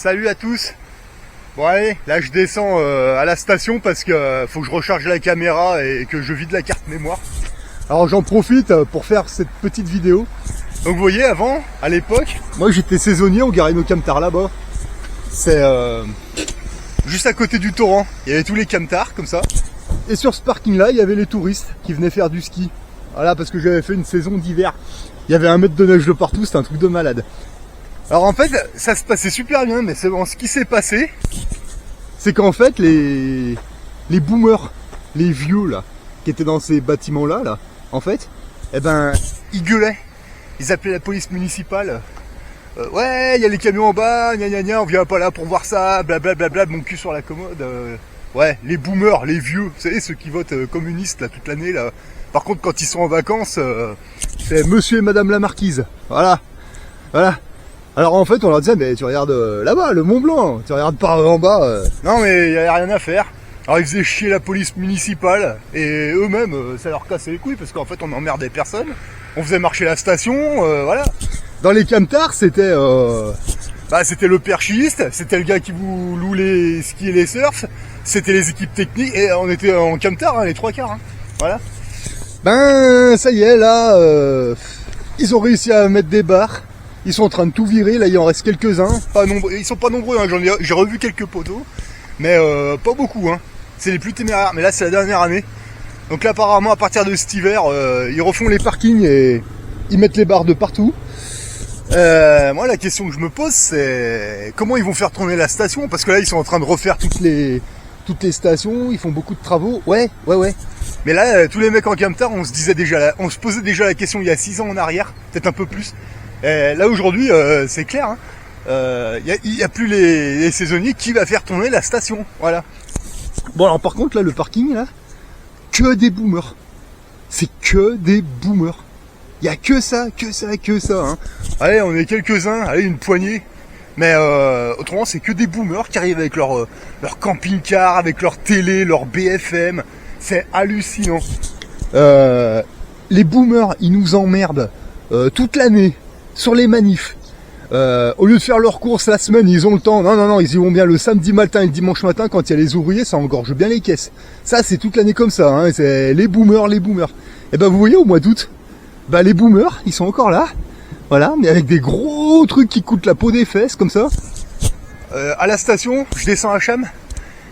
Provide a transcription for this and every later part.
Salut à tous. Bon allez, là je descends à la station parce que faut que je recharge la caméra et que je vide la carte mémoire. Alors j'en profite pour faire cette petite vidéo. Donc vous voyez, avant, à l'époque, moi j'étais saisonnier, on garait nos camtars là-bas. C'est juste à côté du torrent. Il y avait tous les camtars comme ça. Et sur ce parking là, il y avait les touristes qui venaient faire du ski. Voilà, parce que j'avais fait une saison d'hiver. Il y avait 1 mètre de neige de partout, c'était un truc de malade. Alors en fait, ça se passait super bien, mais c'est bon, ce qui s'est passé, c'est qu'en fait, les boomers, les vieux là, qui étaient dans ces bâtiments là, en fait, eh ben, ils gueulaient. Ils appelaient la police municipale. Ouais, il y a les camions en bas, gna gna gna, on vient pas là pour voir ça, blablabla, mon cul sur la commode. Ouais, les boomers, les vieux, vous savez, ceux qui votent communistes là toute l'année là. Par contre, quand ils sont en vacances, c'est monsieur et madame la marquise. Voilà. Alors en fait, on leur disait, mais tu regardes là-bas, le Mont Blanc, tu regardes pas en bas. Non, mais il y a rien à faire. Alors ils faisaient chier la police municipale et eux-mêmes, ça leur cassait les couilles parce qu'en fait, on emmerdait personne. On faisait marcher la station, voilà. Dans les camtars, c'était c'était le perchiste, c'était le gars qui vous loue les skis et les surfs, c'était les équipes techniques et on était en camtar, hein, les 3/4. Hein. Voilà. Ben ça y est, là, ils ont réussi à mettre des barres. Ils sont en train de tout virer, là il en reste quelques-uns, pas nombreux, ils sont pas nombreux, hein. J'ai revu quelques poteaux, mais pas beaucoup, hein. C'est les plus téméraires, mais là c'est la dernière année. Donc là apparemment à partir de cet hiver, ils refont les parkings et ils mettent les barres de partout. Moi la question que je me pose c'est comment ils vont faire tourner la station, parce que là ils sont en train de refaire toutes les stations, ils font beaucoup de travaux, ouais. Mais là tous les mecs en camtar, on se posait déjà la question il y a 6 ans en arrière, peut-être un peu plus. Là aujourd'hui, c'est clair, hein. Y a plus les saisonniers qui va faire tourner la station, voilà. Bon alors par contre là, le parking là, que des boomers. C'est que des boomers. Il y a que ça. Hein. Allez, on est quelques-uns, allez une poignée. Mais autrement, c'est que des boomers qui arrivent avec leur camping-car, avec leur télé, leur BFM. C'est hallucinant. Les boomers, ils nous emmerdent toute l'année. Sur les manifs, au lieu de faire leurs courses la semaine, ils ont le temps. Non, ils y vont bien le samedi matin et le dimanche matin quand il y a les ouvriers, ça engorge bien les caisses. Ça, c'est toute l'année comme ça. Hein. C'est les boomers. Et ben vous voyez, au mois d'août, les boomers, ils sont encore là. Voilà, mais avec des gros trucs qui coûtent la peau des fesses comme ça. À la station, je descends à Cham.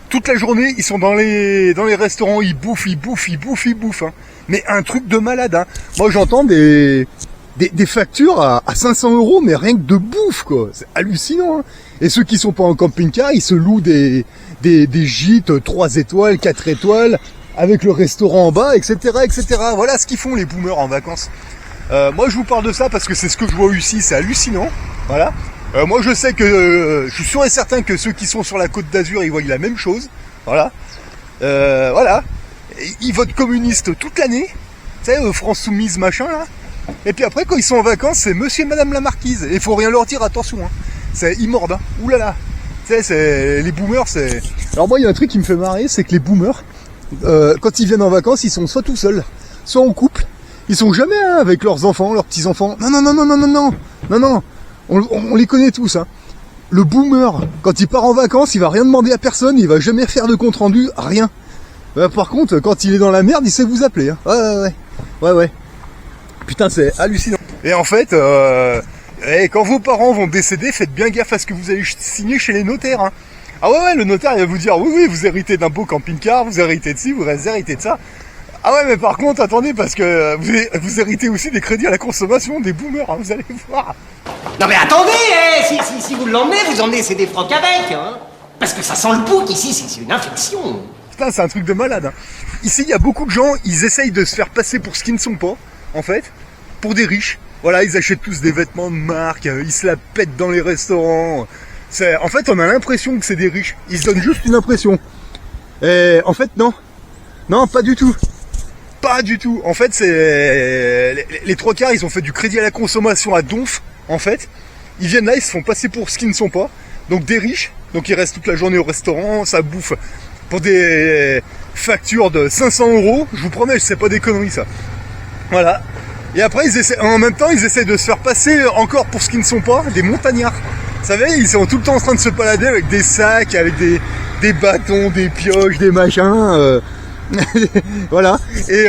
Toute la journée, ils sont dans les restaurants, ils bouffent. Hein. Mais un truc de malade. Hein. Moi, j'entends des factures à 500 €, mais rien que de bouffe, quoi. C'est hallucinant, hein. Et ceux qui sont pas en camping-car, ils se louent des gîtes 3 étoiles, 4 étoiles, avec le restaurant en bas, etc. Voilà ce qu'ils font, les boomers, en vacances. Moi, je vous parle de ça parce que c'est ce que je vois ici, c'est hallucinant. Voilà. Moi, je sais que, je suis sûr et certain que ceux qui sont sur la Côte d'Azur, ils voient la même chose. Voilà. Voilà. Ils votent communistes toute l'année. Tu sais, France Soumise, machin, là. Et puis après, quand ils sont en vacances, c'est monsieur et madame la marquise. Et il faut rien leur dire, attention, hein. Ils mordent, hein. Oulala. Tu sais, c'est les boomers, c'est... Alors moi, il y a un truc qui me fait marrer, c'est que les boomers, quand ils viennent en vacances, ils sont soit tout seuls, soit en couple. Ils sont jamais avec leurs enfants, leurs petits-enfants. Non. On les connaît tous, hein. Le boomer, quand il part en vacances, il va rien demander à personne, il va jamais faire de compte-rendu, rien. Par contre, quand il est dans la merde, il sait vous appeler, hein. Ouais. Putain, c'est hallucinant. Et en fait, quand vos parents vont décéder, faites bien gaffe à ce que vous allez signer chez les notaires. Hein. Ah ouais, le notaire il va vous dire, oui, vous héritez d'un beau camping-car, vous héritez de ci, vous héritez de ça. Ah ouais, mais par contre, attendez, parce que vous héritez aussi des crédits à la consommation, des boomers, hein, vous allez voir. Non mais attendez, si vous l'emmenez, vous emmenez c'est des frocs avec, hein. Parce que ça sent le bouc ici, c'est une infection. Putain, c'est un truc de malade. Hein. Ici, il y a beaucoup de gens, ils essayent de se faire passer pour ce qu'ils ne sont pas. En fait, pour des riches. Voilà, ils achètent tous des vêtements de marque, ils se la pètent dans les restaurants. En fait, on a l'impression que c'est des riches. Ils se donnent juste une impression. Et en fait, non. Non, pas du tout. Pas du tout. En fait, c'est... Les 3/4, ils ont fait du crédit à la consommation à donf, en fait. Ils viennent là, ils se font passer pour ce qu'ils ne sont pas. Donc des riches. Donc ils restent toute la journée au restaurant, ça bouffe. Pour des factures de 500 €, je vous promets, c'est pas des conneries, ça. Voilà. Et après, en même temps, ils essaient de se faire passer encore pour ce qu'ils ne sont pas, des montagnards. Vous savez, ils sont tout le temps en train de se balader avec des sacs, avec des bâtons, des pioches, des machins. Voilà. Et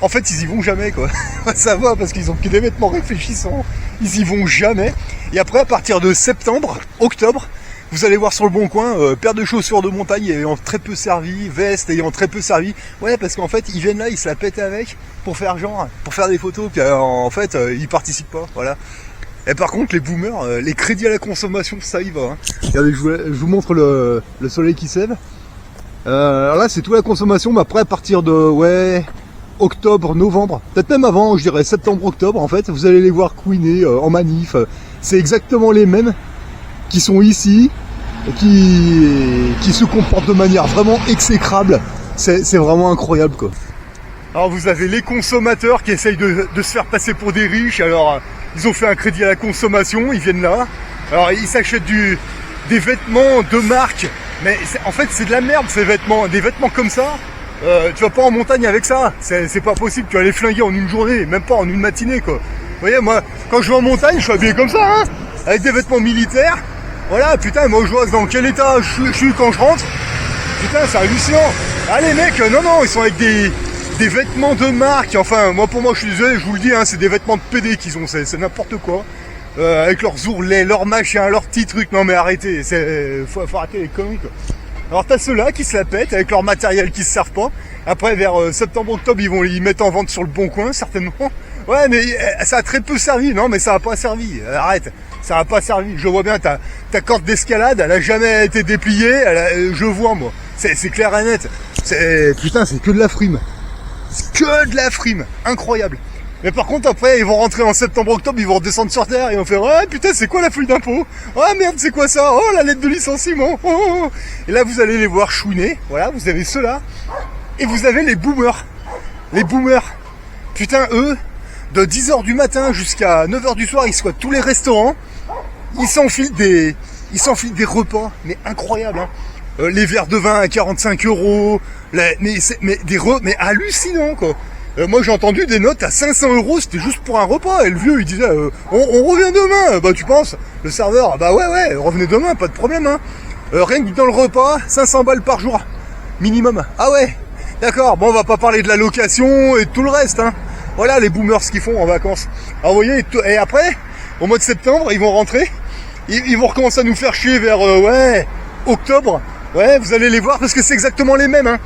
en fait, ils y vont jamais, quoi. Ça va parce qu'ils ont que des vêtements réfléchissants. Ils y vont jamais. Et après, à partir de septembre, octobre, vous allez voir sur le bon coin, paire de chaussures de montagne ayant très peu servi, veste ayant très peu servi. Ouais, parce qu'en fait, ils viennent là, ils se la pètent avec pour faire genre, pour faire des photos. Puis en fait, ils participent pas. Voilà. Et par contre, les boomers, les crédits à la consommation, ça y va. Hein. Regardez, je vous montre le soleil qui s'élève. Alors là, c'est toute la consommation, mais après, à partir de octobre, novembre, peut-être même avant, je dirais septembre, octobre, en fait, vous allez les voir couiner en manif. C'est exactement les mêmes qui sont ici, qui se comportent de manière vraiment exécrable. C'est vraiment incroyable, quoi. Alors vous avez les consommateurs qui essayent de se faire passer pour des riches. Alors ils ont fait un crédit à la consommation, ils viennent là. Alors ils s'achètent des vêtements de marque. Mais en fait c'est de la merde ces vêtements. Des vêtements comme ça, tu vas pas en montagne avec ça. C'est pas possible, tu vas les flinguer en une journée, même pas en une matinée, quoi. Vous voyez, moi, quand je vais en montagne, je suis habillé comme ça, hein, avec des vêtements militaires. Voilà, putain, moi je vois dans quel état je suis quand je rentre. Putain, c'est hallucinant. Ah les mecs, non, ils sont avec des vêtements de marque. Enfin, moi pour moi, je suis désolé, je vous le dis, hein, c'est des vêtements de PD qu'ils ont, c'est n'importe quoi. Avec leurs ourlets, leurs machins, leurs petits trucs. Non mais arrêtez, faut arrêter les conneries, quoi. Alors t'as ceux-là qui se la pètent avec leur matériel qui se servent pas. Après vers septembre-octobre, ils vont y mettre en vente sur le bon coin, certainement. Ouais, mais ça a très peu servi. Non mais ça a pas servi. Arrête, ça a pas servi. Je vois bien ta corde d'escalade, elle a jamais été dépliée. Je vois moi. C'est clair et net. Putain, c'est que de la frime. C'est que de la frime. Incroyable. Mais par contre après ils vont rentrer en septembre-octobre, ils vont redescendre sur terre et ils vont faire ouais putain c'est quoi la feuille d'impôt? Ah merde c'est quoi ça? Oh la lettre de licenciement. Oh. Et là vous allez les voir chouiner. Voilà, vous avez ceux-là. Et vous avez les boomers. Les boomers. Putain eux, de 10h du matin jusqu'à 9h du soir, ils squattent tous les restaurants. Ils s'enfilent des repas, mais incroyables, hein. Les verres de vin à 45 €, mais hallucinant quoi. Moi j'ai entendu des notes à 500 €, c'était juste pour un repas. Et le vieux il disait on revient demain. Bah tu penses? Le serveur bah ouais revenez demain, pas de problème, hein. Rien que dans le repas, 500 balles par jour minimum. Ah ouais, d'accord. Bon on va pas parler de la location et de tout le reste, hein. Voilà les boomers ce qu'ils font en vacances. Alors vous voyez, et après au mois de septembre ils vont rentrer, ils vont recommencer à nous faire chier vers octobre. Ouais, vous allez les voir parce que c'est exactement les mêmes, hein.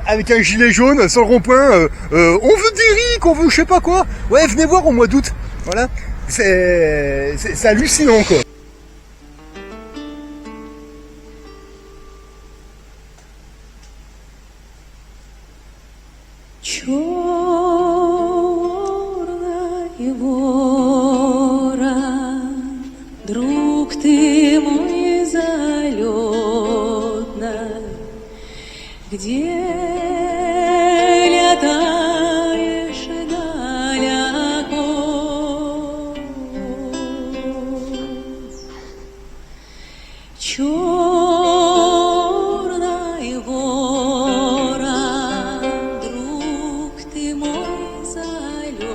Avec un gilet jaune sur le rond-point, on veut des riz, on veut je sais pas quoi. Ouais, venez voir au mois d'août. Voilà, c'est hallucinant quoi. Черная вора, друг ты мой залетный, где летаешь далеко? Черная вора, друг ты мой залетный,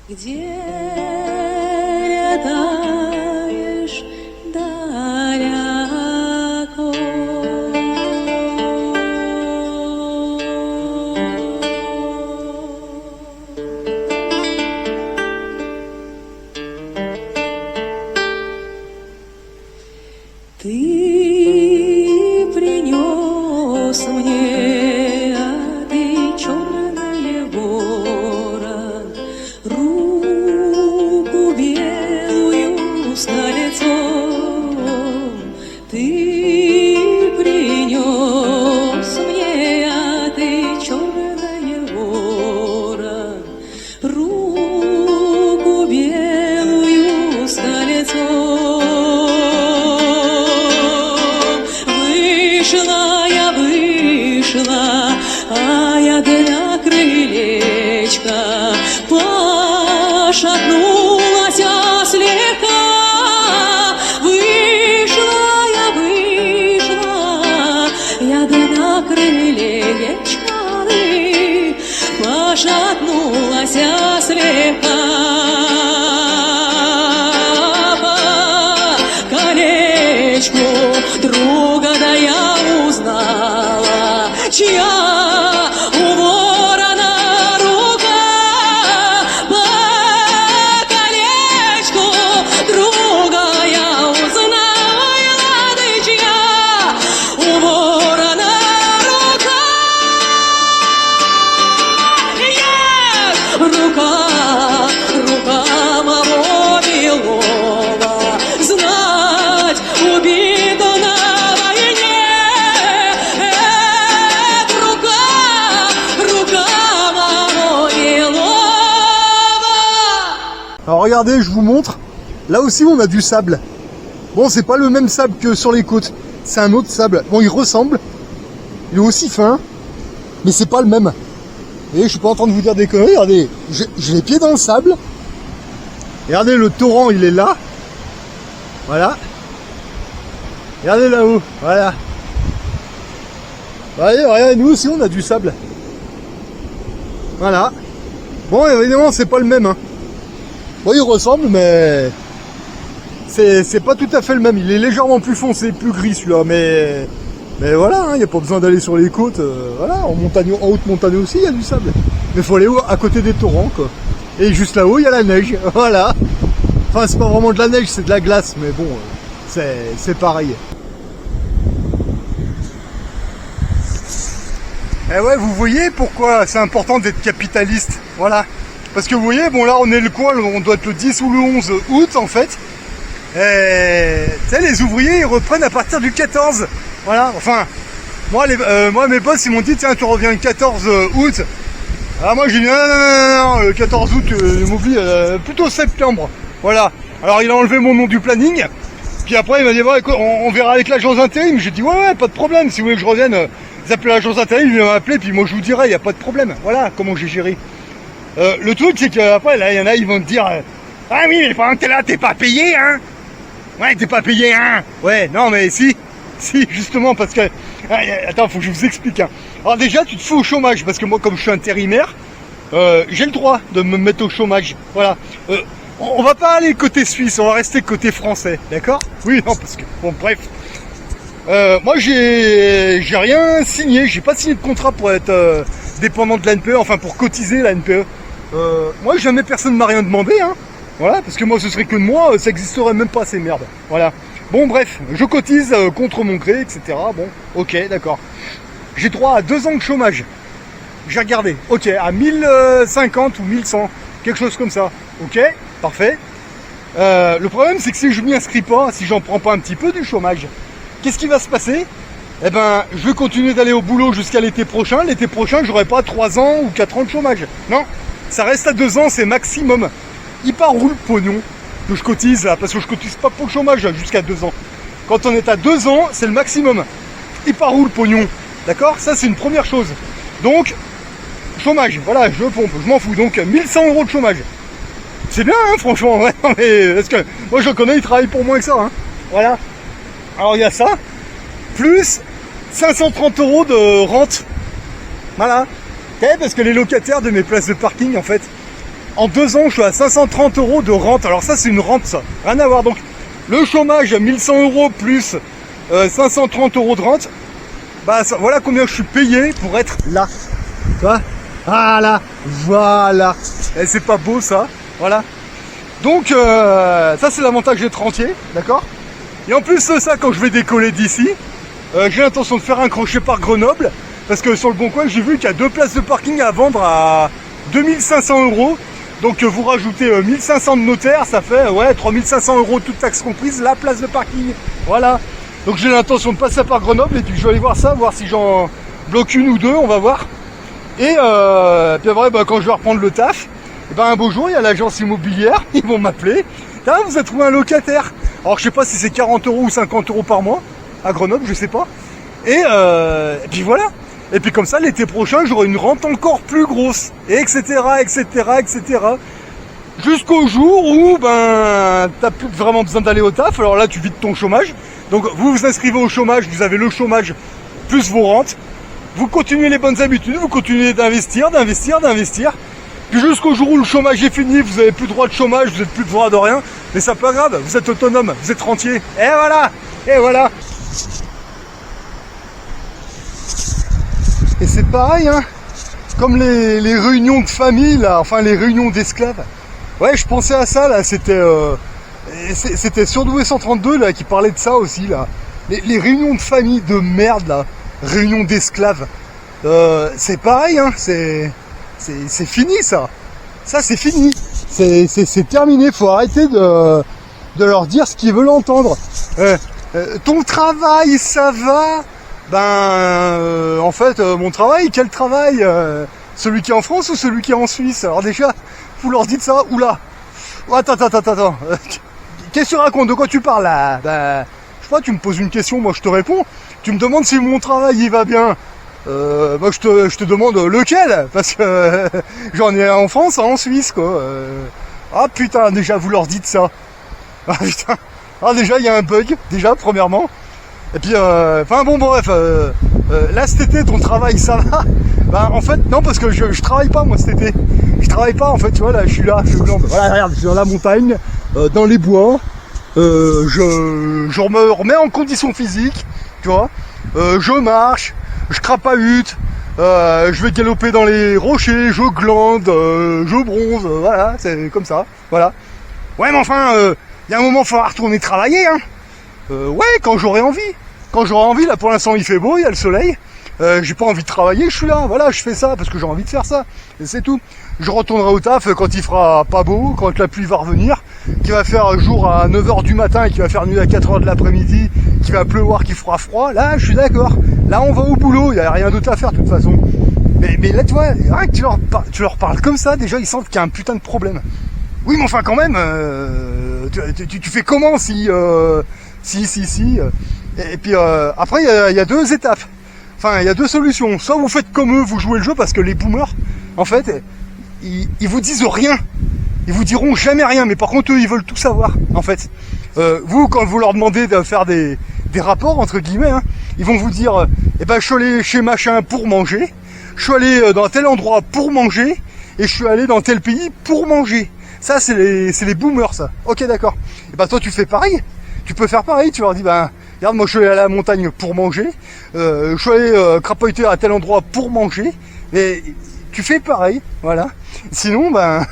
где летаешь далеко? Ты принес мне, ты черная вора, руку белую с кольцом. Ты принес мне, ты черная вора, руку белую с кольцом. Вышла, а я для крылечка пошатнулась слегка. Вышла, я для крылечка пошатнулась слегка. regardez, je vous montre. Là aussi, on a du sable. Bon, c'est pas le même sable que sur les côtes. C'est un autre sable. Bon, il ressemble. Il est aussi fin. Mais c'est pas le même. Et je suis pas en train de vous dire des conneries. Regardez, j'ai les pieds dans le sable. Et regardez, le torrent, il est là. Voilà. Regardez là-haut. Voilà. Regardez, nous aussi, on a du sable. Voilà. Bon, évidemment, c'est pas le même. Hein. Bon, il ressemble, mais c'est pas tout à fait le même. Il est légèrement plus foncé, plus gris celui-là, mais voilà, il n'y a pas besoin d'aller sur les côtes. Voilà, en haute montagne aussi, il y a du sable. Mais il faut aller à côté des torrents, quoi. Et juste là-haut, il y a la neige. Voilà. Enfin, c'est pas vraiment de la neige, c'est de la glace, mais bon, c'est pareil. Et ouais, vous voyez pourquoi c'est important d'être capitaliste. Voilà. Parce que vous voyez, bon là on est le quoi, on doit être le 10 ou le 11 août en fait. Et tu sais, les ouvriers ils reprennent à partir du 14. Voilà, enfin, moi mes boss ils m'ont dit tiens tu reviens le 14 août. Alors moi j'ai dit non, le 14 août, m'oublie, plutôt septembre. Voilà. Alors il a enlevé mon nom du planning. Puis après il m'a dit ouais, on verra avec l'agence intérim. J'ai dit ouais, pas de problème, si vous voulez que je revienne, vous appelez l'agence intérim, il va m'appeler, puis moi je vous dirai, il n'y a pas de problème. Voilà comment j'ai géré. Le truc c'est qu'après là il y en a ils vont te dire ah oui mais pendant que t'es là t'es pas payé hein. Ouais t'es pas payé hein. Ouais non mais si justement parce que attends faut que je vous explique hein. Alors déjà tu te fous au chômage parce que moi comme je suis intérimaire j'ai le droit de me mettre au chômage. Voilà. On va pas aller côté suisse, on va rester côté français, d'accord? Oui non parce que bon bref. Moi j'ai rien signé, j'ai pas signé de contrat pour être dépendant de la NPE, enfin pour cotiser la NPE. Moi jamais personne m'a rien demandé hein. Voilà, parce que moi ce serait que de moi, ça existerait même pas ces merdes. Voilà. Bon bref, je cotise contre mon gré, etc. Bon, ok, d'accord. J'ai droit à 2 ans de chômage. J'ai regardé, ok, à 1050 ou 1100, quelque chose comme ça. Ok, parfait. Le problème c'est que si je m'y inscris pas, si j'en prends pas un petit peu du chômage, qu'est-ce qui va se passer? Eh ben, je vais continuer d'aller au boulot jusqu'à l'été prochain. L'été prochain, j'aurai pas 3 ans ou 4 ans de chômage. Non, ça reste à 2 ans, c'est maximum. Il part où le pognon que je cotise là? Parce que je cotise pas pour le chômage jusqu'à 2 ans. Quand on est à 2 ans, c'est le maximum. Il part où le pognon? D'accord? Ça, c'est une première chose. Donc, chômage, voilà, je pompe, je m'en fous. Donc, 1100 € de chômage. C'est bien, hein, franchement. Ouais, mais, parce que moi, je le connais, il travaille pour moins que ça. Hein. Voilà. Alors, il y a ça. Plus 530 € de rente. Voilà. Okay, parce que les locataires de mes places de parking, en fait, en 2 ans, je suis à 530 € de rente. Alors ça, c'est une rente, ça. Rien à voir. Donc, le chômage, 1100 € plus 530 € de rente. Bah, ça, voilà combien je suis payé pour être là. Tu vois? Voilà. Et c'est pas beau, ça. Voilà. Donc, ça, c'est l'avantage d'être rentier. D'accord? Et en plus de ça, quand je vais décoller d'ici, j'ai l'intention de faire un crochet par Grenoble. Parce que sur le Bon Coin, j'ai vu qu'il y a 2 places de parking à vendre à 2500 €. Donc vous rajoutez 1500 de notaire, ça fait ouais 3500 € toutes taxes comprises, la place de parking. Voilà. Donc j'ai l'intention de passer par Grenoble et puis je vais aller voir ça, voir si j'en bloque 1 ou 2, on va voir. Et puis après, bah, quand je vais reprendre le taf, et ben un beau jour, il y a l'agence immobilière, ils vont m'appeler. Ah, vous avez trouvé un locataire. Alors je sais pas si c'est 40 € ou 50 € par mois à Grenoble, je sais pas. Et puis voilà. Et puis comme ça, l'été prochain, j'aurai une rente encore plus grosse, et etc., etc., etc. Jusqu'au jour où, ben, t'as plus vraiment besoin d'aller au taf. Alors là, tu vides ton chômage. Donc, vous vous inscrivez au chômage, vous avez le chômage plus vos rentes. Vous continuez les bonnes habitudes, vous continuez d'investir. Puis jusqu'au jour où le chômage est fini, vous avez plus droit de chômage, vous n'êtes plus droit de rien. Mais c'est pas grave, vous êtes autonome, vous êtes rentier. Et voilà. Et c'est pareil, hein, comme les réunions de famille, là, enfin les réunions d'esclaves. Ouais, je pensais à ça, là, c'était Surdoué 132, là, qui parlait de ça aussi, là. Les réunions de famille de merde, là, réunions d'esclaves. C'est pareil, hein, c'est fini, ça. Ça, c'est fini. C'est terminé, faut arrêter de leur dire ce qu'ils veulent entendre. Ton travail, ça va? Ben, en fait, mon travail, quel travail? Celui qui est en France ou celui qui est en Suisse? Alors déjà, vous leur dites ça, oula, Oh, attends. Qu'est-ce que tu racontes? De quoi tu parles là? Bah, je sais pas, tu me poses une question, moi je te réponds. Tu me demandes si mon travail il va bien. Moi je te demande lequel, parce que j'en ai un en France, un en Suisse quoi. Ah putain, déjà vous leur dites ça. Ah putain. Ah déjà il y a un bug, déjà premièrement. Et puis enfin bon bref, là cet été ton travail ça va. Bah en fait non, parce que je travaille pas moi cet été. Je travaille pas en fait, tu vois, là je suis là, voilà regarde, je suis dans la montagne, dans les bois. Je me remets en condition physique, tu vois. Je marche, je crapahute, je vais galoper dans les rochers, je glande, je bronze, voilà, c'est comme ça, voilà. Ouais mais enfin, il y a un moment il faudra retourner travailler, hein. Ouais, quand j'aurai envie. Quand j'aurai envie, là pour l'instant il fait beau, il y a le soleil. J'ai pas envie de travailler, je suis là, voilà, je fais ça parce que j'ai envie de faire ça. Et c'est tout. Je retournerai au taf quand il fera pas beau, quand la pluie va revenir, qu'il va faire jour à 9h du matin et qu'il va faire nuit à 4h de l'après-midi, qu'il va pleuvoir, qu'il fera froid. Là, je suis d'accord. Là, on va au boulot, il y a rien d'autre à faire de toute façon. Mais là, tu vois, rien que tu leur parles comme ça, déjà ils sentent qu'il y a un putain de problème. Oui, mais enfin quand même, tu fais comment si. Et puis après, il y a deux étapes. Enfin, il y a deux solutions. Soit vous faites comme eux, vous jouez le jeu, parce que les boomers, en fait, ils vous disent rien. Ils vous diront jamais rien, mais par contre, eux, ils veulent tout savoir, en fait. Vous, quand vous leur demandez de faire des rapports, entre guillemets, hein, ils vont vous dire, eh ben, je suis allé chez machin pour manger, je suis allé dans tel endroit pour manger, et je suis allé dans tel pays pour manger. Ça, c'est les boomers, ça. Ok, d'accord. Et ben, toi, tu fais pareil. Tu peux faire pareil, tu leur dis, ben, regarde, moi je suis allé à la montagne pour manger, je suis allé crapahuter à tel endroit pour manger, et tu fais pareil, voilà. Sinon, ben,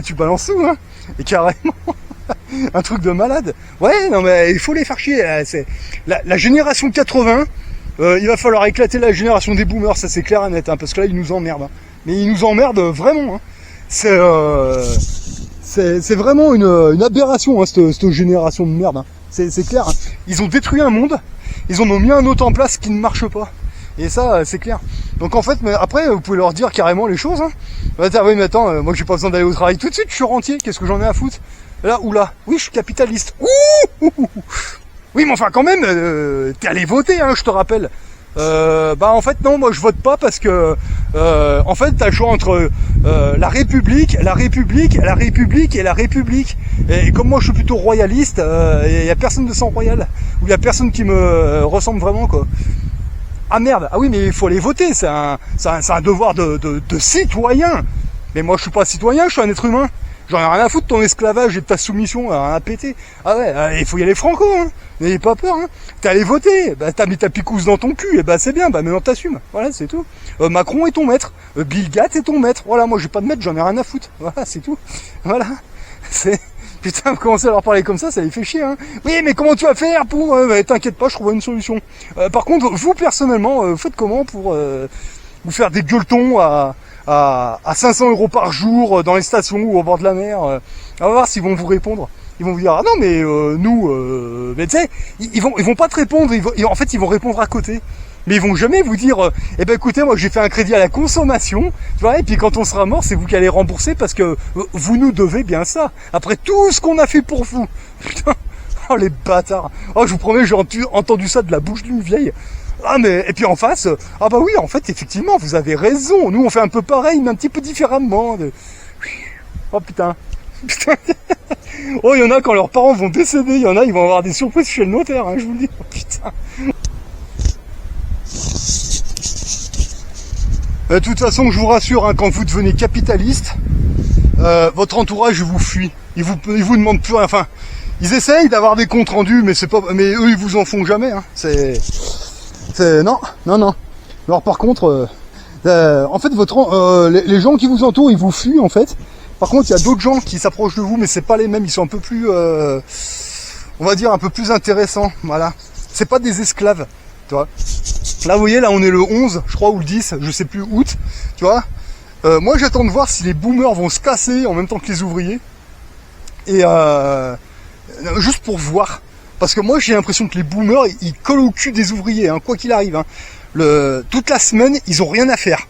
tu balances tout, hein, et carrément, un truc de malade. Ouais, non mais il faut les faire chier, là, c'est la génération 80, il va falloir éclater la génération des boomers, ça c'est clair et net, hein, parce que là ils nous emmerdent, hein. Mais ils nous emmerdent vraiment, hein. C'est vraiment une aberration, hein, cette génération de merde, hein. C'est clair, hein. Ils ont détruit un monde, ils en ont mis un autre en place qui ne marche pas. Et ça, c'est clair. Donc en fait, mais après, vous pouvez leur dire carrément les choses, hein. Oui, mais attends, moi j'ai pas besoin d'aller au travail tout de suite, je suis rentier, qu'est-ce que j'en ai à foutre? Là ou là? Oui, je suis capitaliste. Ouh. Oui, mais enfin quand même, t'es allé voter, hein, je te rappelle. Bah en fait non, moi je vote pas parce que en fait t'as le choix entre la République et la République. Et comme moi je suis plutôt royaliste, il y a personne de sang royal, ou il y a personne qui me ressemble vraiment quoi. Ah merde, ah oui mais il faut aller voter, c'est un devoir de citoyen. Mais moi je suis pas citoyen, je suis un être humain. J'en ai rien à foutre de ton esclavage et de ta soumission, rien à péter. Ah ouais, il faut y aller franco, hein. N'ayez pas peur, hein. T'es allé voter, bah t'as mis ta picouse dans ton cul, et bah c'est bien, bah maintenant t'assumes. Voilà, c'est tout. Macron est ton maître, Bill Gates est ton maître. Voilà, moi j'ai pas de maître, j'en ai rien à foutre. Voilà, c'est tout. Voilà. C'est. Putain, commencer à leur parler comme ça les fait chier, hein. Oui, mais comment tu vas faire pour... t'inquiète pas, je trouverai une solution. Par contre, vous personnellement, vous faites comment pour vous faire des gueuletons à 500 € par jour dans les stations ou au bord de la mer? On va voir s'ils vont vous répondre. Ils vont vous dire, ah non mais nous, mais tu sais, ils vont pas te répondre, en fait ils vont répondre à côté. Mais ils vont jamais vous dire, eh ben écoutez, moi j'ai fait un crédit à la consommation, tu vois, et puis quand on sera mort, c'est vous qui allez rembourser parce que vous nous devez bien ça. Après tout ce qu'on a fait pour vous. Putain, oh les bâtards. Oh je vous promets, j'ai entendu ça de la bouche d'une vieille. Ah mais, et puis en face, ah bah oui, en fait, effectivement, vous avez raison. Nous on fait un peu pareil, mais un petit peu différemment. Oh putain. Putain. Oh, il y en a quand leurs parents vont décéder, il y en a, ils vont avoir des surprises chez le notaire, hein, je vous le dis. Oh putain. De toute façon, je vous rassure, hein, quand vous devenez capitaliste, votre entourage vous fuit. Ils vous demandent plus rien. Enfin, ils essayent d'avoir des comptes rendus, mais mais eux, ils vous en font jamais. Hein. Non. Alors par contre, en fait, les gens qui vous entourent, ils vous fuient en fait. Par contre, il y a d'autres gens qui s'approchent de vous, mais c'est pas les mêmes. Ils sont un peu plus, on va dire, un peu plus intéressants. Voilà. C'est pas des esclaves, tu vois. Là, vous voyez, là, on est le 11, je crois, ou le 10, je sais plus, août, tu vois. Moi, j'attends de voir si les boomers vont se casser en même temps que les ouvriers. Et juste pour voir. Parce que moi, j'ai l'impression que les boomers, ils collent au cul des ouvriers, hein, quoi qu'il arrive. Hein. Toute la semaine, ils ont rien à faire.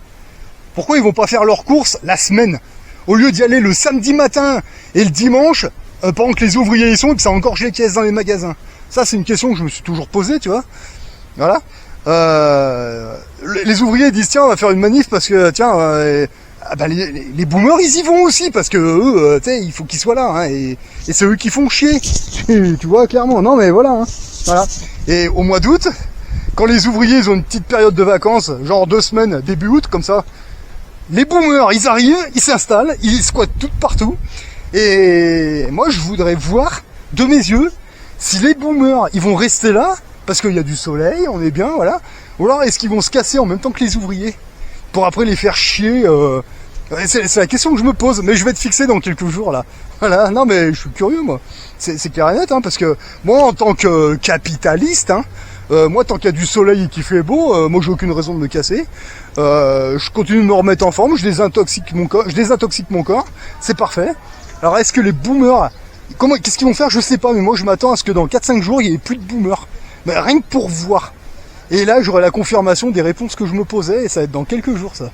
Pourquoi ils vont pas faire leurs courses la semaine? au lieu d'y aller le samedi matin et le dimanche, pendant que les ouvriers y sont et que ça engorge les caisses dans les magasins. Ça, c'est une question que je me suis toujours posée, tu vois. Voilà. Les ouvriers disent, tiens, on va faire une manif parce que, tiens, les boomers, ils y vont aussi parce que eux, tu sais, il faut qu'ils soient là, hein, et c'est eux qui font chier. Tu vois, clairement. Non, mais voilà, hein. Voilà. Et au mois d'août, quand les ouvriers, ils ont une petite période de vacances, genre 2 semaines, début août, comme ça, les boomers, ils arrivent, ils s'installent, ils squattent tout partout. Et moi, je voudrais voir, de mes yeux, si les boomers, ils vont rester là, parce qu'il y a du soleil, on est bien, voilà. Ou alors, est-ce qu'ils vont se casser en même temps que les ouvriers pour après les faire chier c'est la question que je me pose, mais je vais te fixer dans quelques jours, là. Voilà, non, mais je suis curieux, moi. C'est clair et net, hein, parce que moi, en tant que capitaliste, hein, moi, tant qu'il y a du soleil et qu'il fait beau, moi, j'ai aucune raison de me casser. Je continue de me remettre en forme, je désintoxique mon corps, c'est parfait. Alors, est-ce que les boomers, qu'est-ce qu'ils vont faire? Je sais pas, mais moi, je m'attends à ce que dans 4-5 jours, il n'y ait plus de boomers. Mais rien que pour voir. Et là, j'aurai la confirmation des réponses que je me posais, et ça va être dans quelques jours, ça.